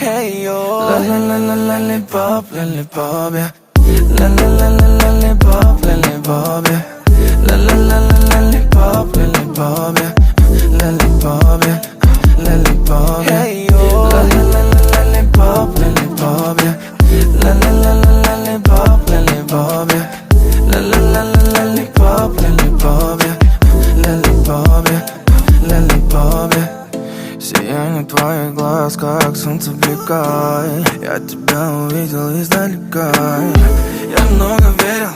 Hey yo, la la la la lollipop, lollipop, yeah. La la la la lollipop, lollipop, yeah. La la la la lollipop, lollipop, yeah. Lollipop, yeah. Lollipop, yeah. Hey yo, la la la la lollipop, lollipop, yeah. La la la la lollipop, lollipop, yeah. La la la la lollipop, lollipop, yeah. Lollipop, yeah. Lollipop, yeah. Сияние твоих глаз, как солнце блика. Я тебя увидел издалека. Я много верил,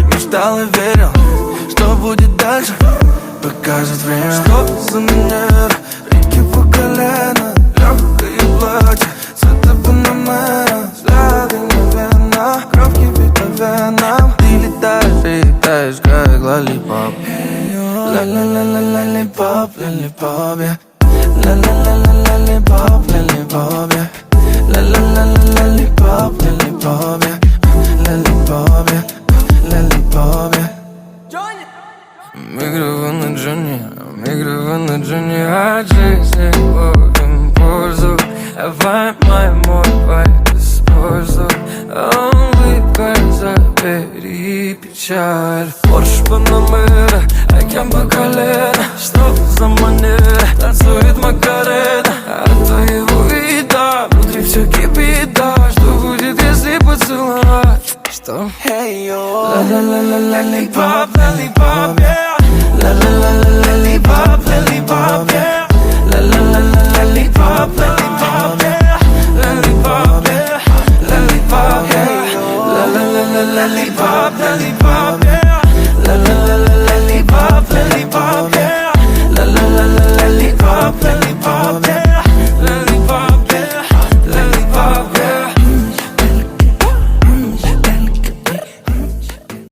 мечтал и верил, что будет дальше, покажет время. Что за манера, реки по колено, легкое платье, цвета панамера, взгляды мгновенно, кровь кипит по венам. Ты летаешь, летаешь, как лоллипоп. Ла-ла-ла-ла лоллипоп, лоллипоп, yeah. La la la la lollipop, lollipop, yeah. La la la la lollipop, lollipop, yeah. Lollipop, yeah. Lollipop, yeah. Микроволновый Джонни, от жизни ловим пользу. Давай мой вайб используй. Улыбкой забери печаль. Порш Панамера, океан по колено. Что за манера, танцует Макарена. От твоего вида внутри все кипит, да. Что будет, если поцеловать? Что? Hey yo, la-la-la-la lollipop, lollipop, yeah. La-la-la-la lollipop, lollipop, yeah. La-la-la-la lollipop, lollipop, yeah. Lollipop, yeah. Lollipop, yeah. La-la-la-la lollipop, lollipop.